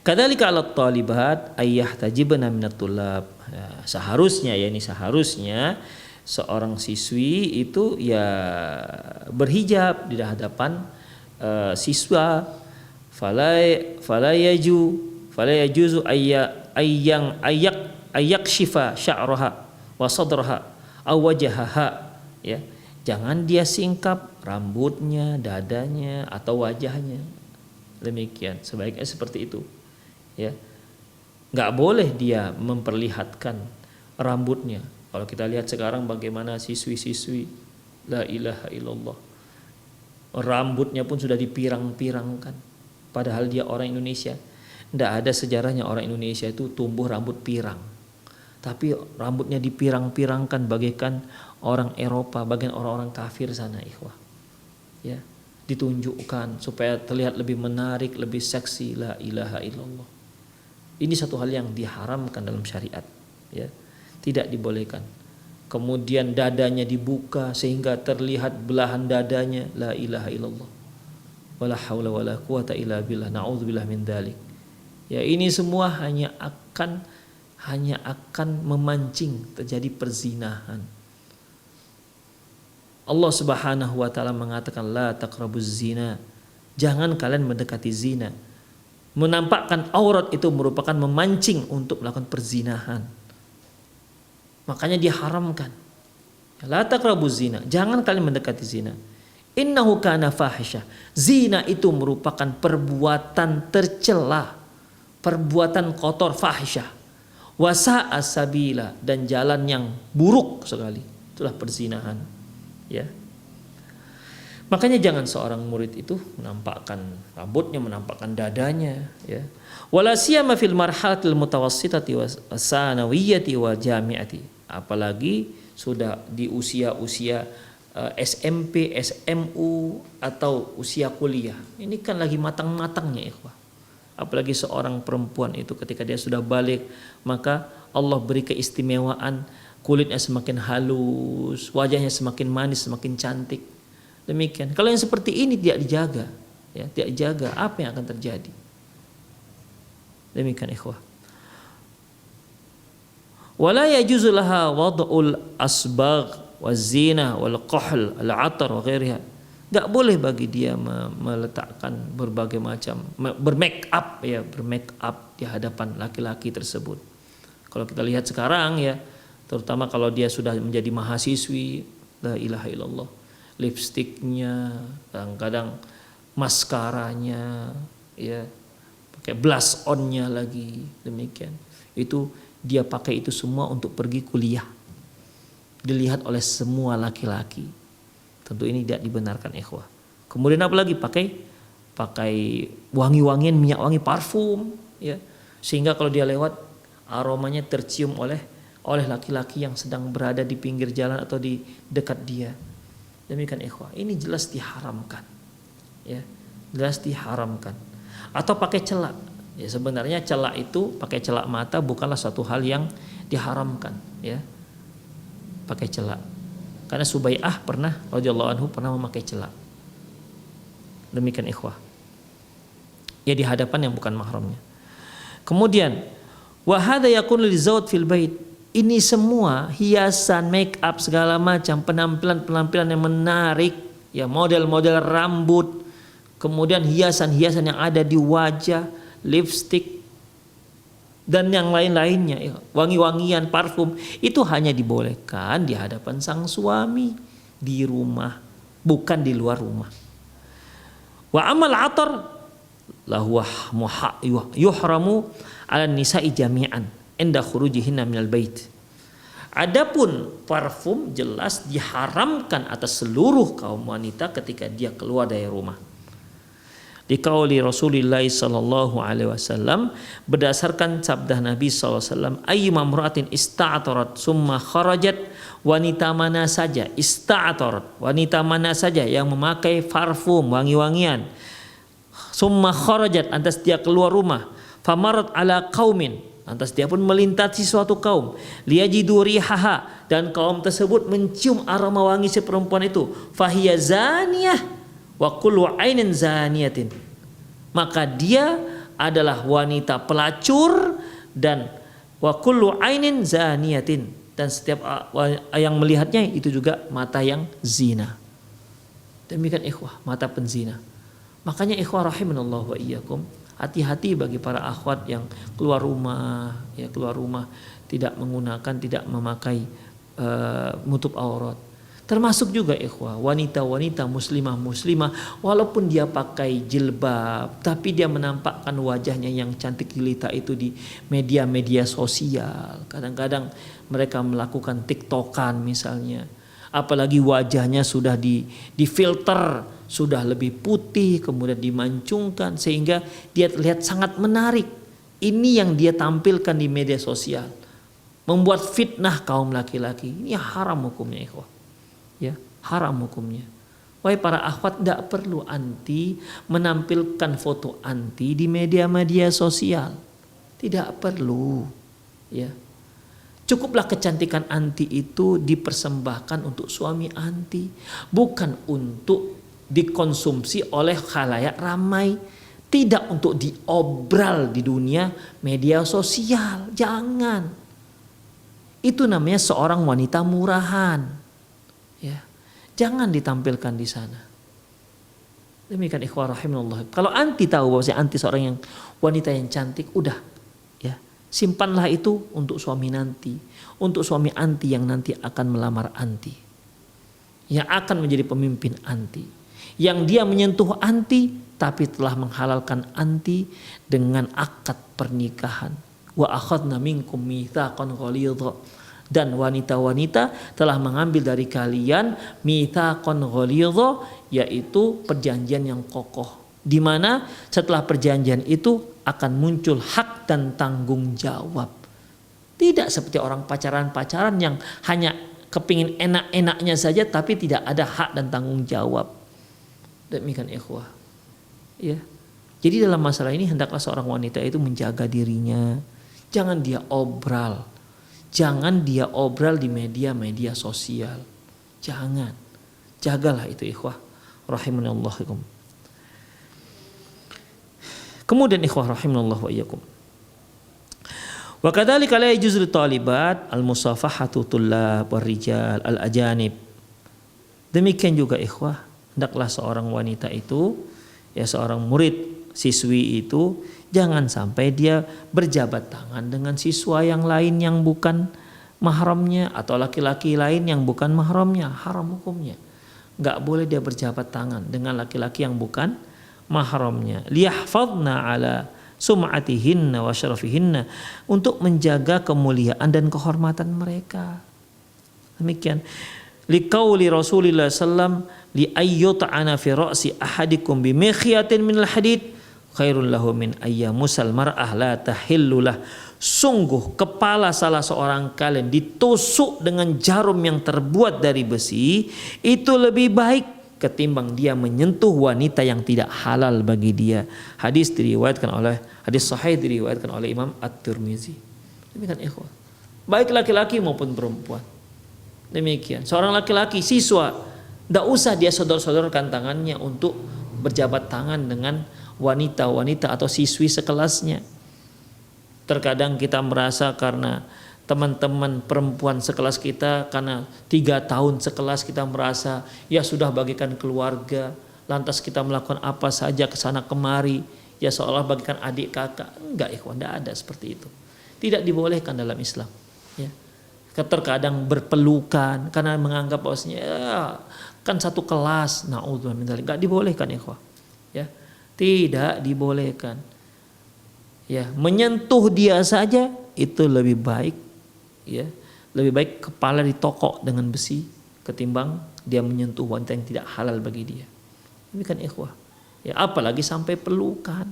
Kadzalika 'alat talibat ayyahtajibna minat tullab. Ya, seharusnya seorang siswi itu ya berhijab di hadapan siswa. Fala yajuzu ayyakshifa sya'raha wa sadraha aw wajhaha. Ya, jangan dia singkap rambutnya, dadanya atau wajahnya. Demikian, sebaiknya seperti itu. Ya. Nggak boleh dia memperlihatkan rambutnya. Kalau kita lihat sekarang bagaimana siswi-siswi, la ilaha illallah, rambutnya pun sudah dipirang-pirangkan. Padahal dia orang Indonesia. Tidak ada sejarahnya orang Indonesia itu tumbuh rambut pirang. Tapi rambutnya dipirang-pirangkan bagaikan orang Eropa, bagian orang-orang kafir sana, ikhwah. Ya, ditunjukkan supaya terlihat lebih menarik, lebih seksi, la ilaha illallah. Ini satu hal yang diharamkan dalam syariat, ya. Tidak dibolehkan. Kemudian dadanya dibuka sehingga terlihat belahan dadanya, la ilaha illallah. Wala haula wala quwata illa billah, naudzubillah min dzalik. Ya, ini semua hanya akan memancing terjadi perzinahan. Allah Subhanahu wa taala mengatakan la taqrabuz zina. Jangan kalian mendekati zina. Menampakkan aurat itu merupakan memancing untuk melakukan perzinahan. Makanya diharamkan. La taqrabuz zina. Jangan kalian mendekati zina. Innahu kana fahisha. Zina itu merupakan perbuatan tercela, perbuatan kotor, fahisha. Wasa'a sabila, dan jalan yang buruk sekali. Itulah perzinahan. Ya. Makanya jangan seorang murid itu menampakkan rambutnya, menampakkan dadanya, ya. Wala siyama fil marhalatil mutawassitati wasanawiyati wa jami'ati. Apalagi sudah di usia-usia SMP, SMU atau usia kuliah. Ini kan lagi matang-matangnya, ikhwah. Apalagi seorang perempuan itu ketika dia sudah balik, maka Allah beri keistimewaan, kulitnya semakin halus, wajahnya semakin manis, semakin cantik. Demikian. Kalau yang seperti ini tidak dijaga, ya, tidak dijaga, apa yang akan terjadi? Demikian, ikhwah. Wala yajuzu laha wad'ul asbagh wazina wal qahl al atar wa ghairiha. Enggak boleh bagi dia meletakkan berbagai macam bermake up, ya, bermake up di hadapan laki-laki tersebut. Kalau kita lihat sekarang, ya, terutama kalau dia sudah menjadi mahasiswi, la ilaha illallah, lipstiknya, kadang-kadang maskaranya, ya, pakai blush onnya lagi, demikian. Itu dia pakai itu semua untuk pergi kuliah, dilihat oleh semua laki-laki. Tentu ini tidak dibenarkan, ikhwah. Kemudian apa lagi? Pakai wangi-wangian, minyak wangi, parfum, ya, sehingga kalau dia lewat aromanya tercium oleh laki-laki yang sedang berada di pinggir jalan atau di dekat dia. Demikian, ikhwah. Ini jelas diharamkan, ya, jelas diharamkan. Atau pakai celak. Ya, sebenarnya celak itu, pakai celak mata bukanlah suatu hal yang diharamkan, ya. Pakai celak. Karena Subai'ah pernah radhiyallahu anhu pernah memakai celak. Demikian, ikhwah. Ya, di hadapan yang bukan mahramnya. Kemudian wa hadza yakunu lizawj fil bait. Ini semua hiasan, make up, segala macam penampilan-penampilan yang menarik, ya, model-model rambut, kemudian hiasan-hiasan yang ada di wajah, lipstick dan yang lain-lainnya, ya, wangi-wangian, parfum, itu hanya dibolehkan di hadapan sang suami di rumah, bukan di luar rumah. Wa amal atar lahu yuhramu ala nisa'i jami'an inda khurujihinna minal bait. Adapun parfum jelas diharamkan atas seluruh kaum wanita ketika dia keluar dari rumah. Di qauli Rasulullah sallallahu alaihi wasallam, berdasarkan sabda Nabi sallallahu alaihi wasallam, ayyuma imra'atin ista'tarat summa kharajat, wanita mana saja ista'tarat, wanita mana saja yang memakai parfum, wangi-wangian, summa kharajat, lantas dia keluar rumah, famarat ala qaumin, lantas dia pun melintasi suatu kaum, liyajidu rihaha, dan kaum tersebut mencium aroma wangi si perempuan itu, fahiya zaniyah wa kullu ainin zaniyatin, maka dia adalah wanita pelacur, dan wa kullu ainin zaniyatin, dan setiap yang melihatnya itu juga mata yang zina. Demikian, ikhwah, mata penzina. Makanya, ikhwah rahimanallah wa iyyakum, hati-hati bagi para akhwat yang keluar rumah, ya, keluar rumah tidak menggunakan, tidak memakai menutup aurat. Termasuk juga ikhwah, wanita-wanita muslimah walaupun dia pakai jilbab, tapi dia menampakkan wajahnya yang cantik jelita itu di media-media sosial. Kadang-kadang mereka melakukan TikTokan misalnya. Apalagi wajahnya sudah difilter, sudah lebih putih, kemudian dimancungkan sehingga dia terlihat sangat menarik. Ini yang dia tampilkan di media sosial. Membuat fitnah kaum laki-laki. Ini haram hukumnya ikhwah. Ya, haram hukumnya. Wahai para akhwat, tidak perlu anti menampilkan foto anti di media-media sosial. Tidak perlu. Ya. Cukuplah kecantikan anti itu dipersembahkan untuk suami anti, bukan untuk dikonsumsi oleh khalayak ramai, tidak untuk diobral di dunia media sosial. Jangan. Itu namanya seorang wanita murahan. Ya, jangan ditampilkan di sana. Demikian ikhwah rahimanallah. Kalau anti tahu bahwa anti seorang yang wanita yang cantik, udah, ya simpanlah itu untuk suami nanti, untuk suami anti yang nanti akan melamar anti, yang akan menjadi pemimpin anti, yang dia menyentuh anti, tapi telah menghalalkan anti dengan akad pernikahan. Wa akhadna minkum mitsaqan ghalidha. Dan wanita-wanita telah mengambil dari kalian mitsaqan ghalidha, yaitu perjanjian yang kokoh, di mana setelah perjanjian itu akan muncul hak dan tanggung jawab. Tidak seperti orang pacaran-pacaran yang hanya kepingin enak-enaknya saja tapi tidak ada hak dan tanggung jawab. Demikian ikhwah. Ya. Jadi dalam masalah ini hendaklah seorang wanita itu menjaga dirinya. Jangan dia obral. Jangan dia obral di media-media sosial. Jangan. Jagalah itu ikhwah. Rahimanallahu. Kemudian ikhwah rahimanallahu wa iyyakum. Wa kadzalika la yajuzu talibat al-musafahatu tullab warijal al-ajanib. Demikian juga ikhwah, hendaklah seorang wanita itu, ya seorang murid, siswi itu jangan sampai dia berjabat tangan dengan siswa yang lain yang bukan mahramnya atau laki-laki lain yang bukan mahramnya. Haram hukumnya. Enggak boleh dia berjabat tangan dengan laki-laki yang bukan mahramnya. Liyahfadna ala sum'atihinna wa syarafihinna, untuk menjaga kemuliaan dan kehormatan mereka. Demikian. Liqauli Rasulillah sallam li ayyut'ana fi ra'si ahadikum bi mikhyatin minal hadid khairul lahu min ayyamusal mar'ah la tahillulah. Sungguh kepala salah seorang kalian ditusuk dengan jarum yang terbuat dari besi itu lebih baik ketimbang dia menyentuh wanita yang tidak halal bagi dia. Hadis sahih diriwayatkan oleh Imam At-Tirmizi. Demikian ikhwah. Baik laki-laki maupun perempuan. Demikian. Seorang laki-laki siswa, tidak usah dia sodor-sodorkan tangannya untuk berjabat tangan dengan wanita-wanita atau siswi sekelasnya. Terkadang kita merasa karena teman-teman perempuan sekelas kita, karena 3 tahun sekelas kita merasa ya sudah bagikan keluarga, lantas kita melakukan apa saja kesana kemari, ya seolah bagikan adik kakak. Enggak ikhwan, tidak ada seperti itu. Tidak dibolehkan dalam Islam. Ya. Terkadang berpelukan karena menganggap bahwasanya ya, kan satu kelas, naudzubillah min dzalik. Enggak dibolehkan ikhwan. Ya. Tidak dibolehkan. Ya, menyentuh dia saja itu lebih baik, ya. Lebih baik kepala ditokok dengan besi ketimbang dia menyentuh wanita yang tidak halal bagi dia. Ini kan ikhwah. Ya, apalagi sampai pelukan.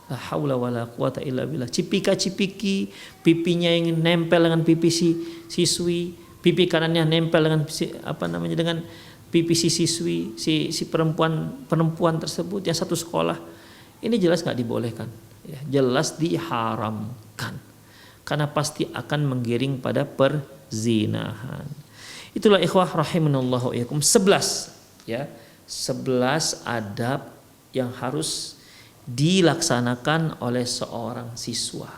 La haula wala quwata illa billah. Cipika-cipiki, pipinya yang nempel dengan pipi siswi, pipi kanannya nempel dengan dengan pipi siswi, si perempuan tersebut yang satu sekolah. Ini jelas enggak dibolehkan. Ya, jelas diharamkan. Karena pasti akan menggiring pada perzinahan. Itulah ikhwah rahimanallahu iyyakum 11 ya. 11 adab yang harus dilaksanakan oleh seorang siswa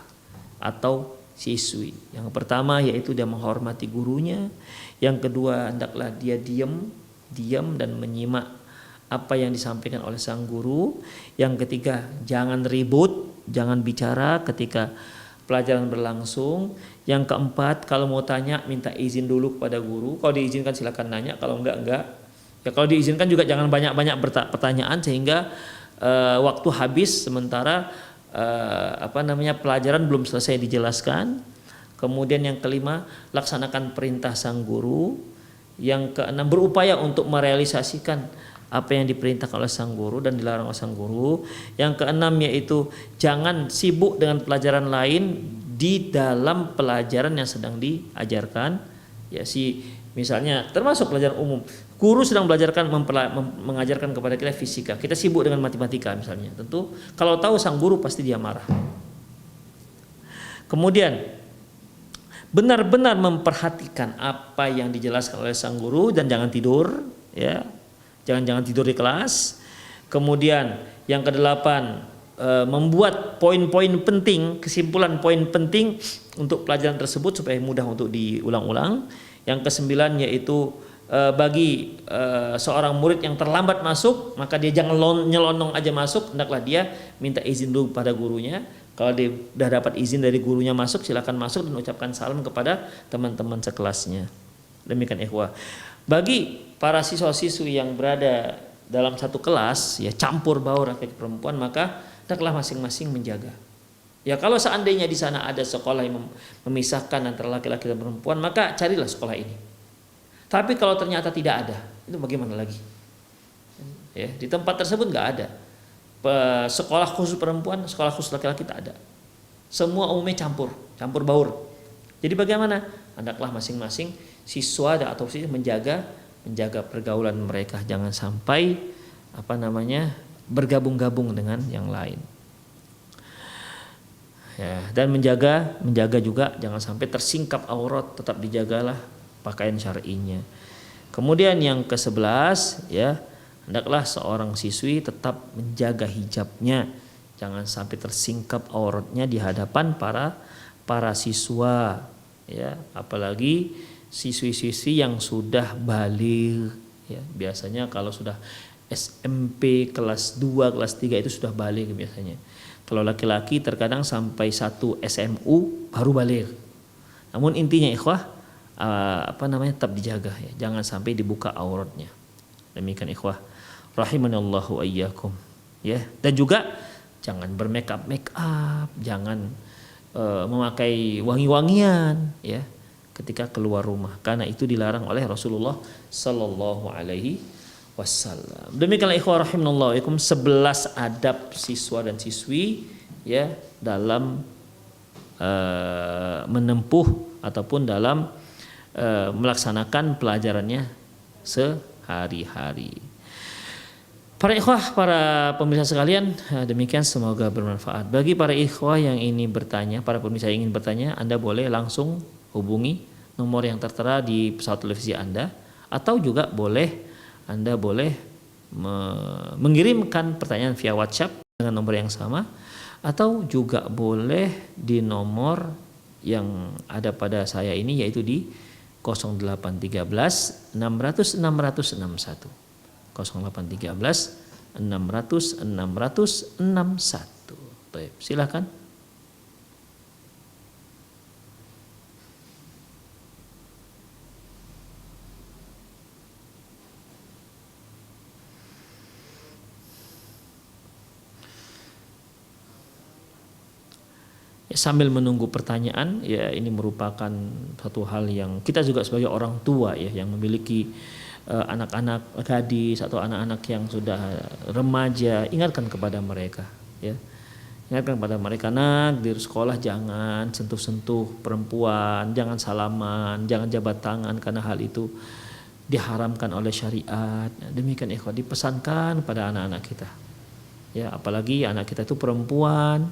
atau siswi. Yang pertama yaitu dia menghormati gurunya. Yang kedua hendaklah dia diam dan menyimak apa yang disampaikan oleh sang guru. Yang ketiga jangan ribut, jangan bicara ketika pelajaran berlangsung. Yang keempat, kalau mau tanya minta izin dulu kepada guru. Kalau diizinkan silakan nanya, kalau enggak. Ya kalau diizinkan juga jangan banyak-banyak pertanyaan sehingga waktu habis sementara pelajaran belum selesai dijelaskan. Kemudian yang kelima, laksanakan perintah sang guru. Yang keenam, berupaya untuk merealisasikan apa yang diperintahkan oleh sang guru dan dilarang oleh sang guru. Yang keenam yaitu jangan sibuk dengan pelajaran lain di dalam pelajaran yang sedang diajarkan. Ya misalnya termasuk pelajaran umum. Guru sedang mengajarkan kepada kita fisika. Kita sibuk dengan matematika misalnya. Tentu kalau tahu sang guru pasti dia marah. Kemudian benar-benar memperhatikan apa yang dijelaskan oleh sang guru dan jangan tidur, ya. Jangan tidur di kelas. Kemudian yang kedelapan, membuat poin-poin penting, kesimpulan poin penting untuk pelajaran tersebut supaya mudah untuk diulang-ulang. Yang kesembilan yaitu bagi seorang murid yang terlambat masuk, maka dia jangan nyelonong aja masuk, hendaklah dia minta izin dulu pada gurunya. Kalau dia sudah dapat izin dari gurunya masuk, silakan masuk dan ucapkan salam kepada teman-teman sekelasnya. Demikian ikhwah. Bagi para siswa-siswi yang berada dalam satu kelas, ya campur baur laki-laki perempuan, maka hendaklah masing-masing menjaga. Ya kalau seandainya di sana ada sekolah yang memisahkan antara laki-laki dan perempuan, maka carilah sekolah ini. Tapi kalau ternyata tidak ada, itu bagaimana lagi? Ya, di tempat tersebut nggak ada sekolah khusus perempuan, sekolah khusus laki-laki tak ada. Semua umumnya campur baur. Jadi bagaimana? Hendaklah masing-masing siswa atau siswa menjaga pergaulan mereka, jangan sampai bergabung-gabung dengan yang lain. Ya, dan menjaga juga jangan sampai tersingkap aurat, tetap dijagalah pakaian syar'inya. Kemudian yang ke-11, ya, hendaklah seorang siswi tetap menjaga hijabnya, jangan sampai tersingkap auratnya di hadapan para siswa, ya, apalagi siswi-siswi yang sudah baligh, ya. Biasanya kalau sudah SMP kelas 2, kelas 3 itu sudah baligh biasanya. Kalau laki-laki terkadang sampai 1 SMU baru baligh. Namun intinya ikhwah tetap dijaga, ya, jangan sampai dibuka auratnya. Demikian ikhwah rahimanallahu ayyakum, ya. Dan juga jangan bermake up, jangan memakai wangi-wangian, ya, ketika keluar rumah, karena itu dilarang oleh Rasulullah sallallahu alaihi wasallam. Demikianlah ikhwah rahimanallahu ayyakum 11 adab siswa dan siswi, ya, dalam menempuh ataupun dalam melaksanakan pelajarannya sehari-hari. Para ikhwah, para pemirsa sekalian, demikian semoga bermanfaat. Bagi para ikhwah yang ini bertanya, para pemirsa yang ingin bertanya, Anda boleh langsung hubungi nomor yang tertera di pesawat televisi Anda, atau juga Anda boleh mengirimkan pertanyaan via WhatsApp dengan nomor yang sama, atau juga boleh di nomor yang ada pada saya ini, yaitu di 0813 600 600 61 0813 600 600 61. Baik, silakan. Sambil menunggu pertanyaan, ya, ini merupakan satu hal yang kita juga sebagai orang tua, ya, yang memiliki anak-anak gadis atau anak-anak yang sudah remaja, ingatkan kepada mereka, ya. Ingatkan kepada mereka, nak, di sekolah jangan sentuh-sentuh perempuan, jangan salaman, jangan jabat tangan, karena hal itu diharamkan oleh syariat. Demikian ikhwan, dipesankan pada anak-anak kita, ya, apalagi anak kita itu perempuan,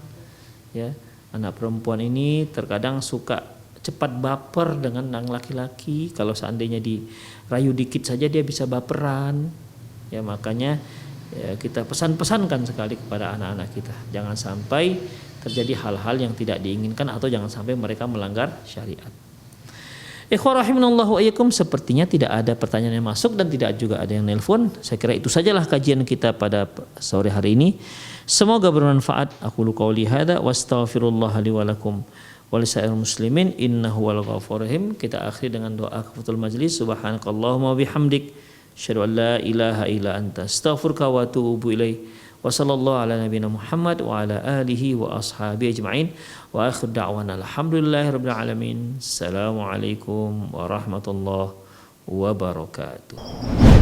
ya. Anak perempuan ini terkadang suka cepat baper dengan anak laki-laki. Kalau seandainya dirayu dikit saja dia bisa baperan. Ya, makanya, ya, kita pesan-pesankan sekali kepada anak-anak kita, jangan sampai terjadi hal-hal yang tidak diinginkan atau jangan sampai mereka melanggar syariat. Ikhwah rahimanallah wa iyyakum, sepertinya tidak ada pertanyaan yang masuk dan tidak juga ada yang nelpon. Saya kira itu sajalah kajian kita pada sore hari ini. Semoga bermanfaat. Aku qouli hadza wa astaghfirullah li wa lakum wa lisairil muslimin innahu wal ghafurur rahim. Kita akhiri dengan doa kafatul majlis. Subhanakallahumma wa bihamdik, asyhadu an la ilaha illa anta, astaghfiruka wa atubu ilaik. Wa sallallahu ala nabiyina Muhammad wa ala alihi wa ashabihi ajma'in. Wa akhir da'wana alhamdulillahirabbil alamin. Assalamualaikum warahmatullahi wabarakatuh.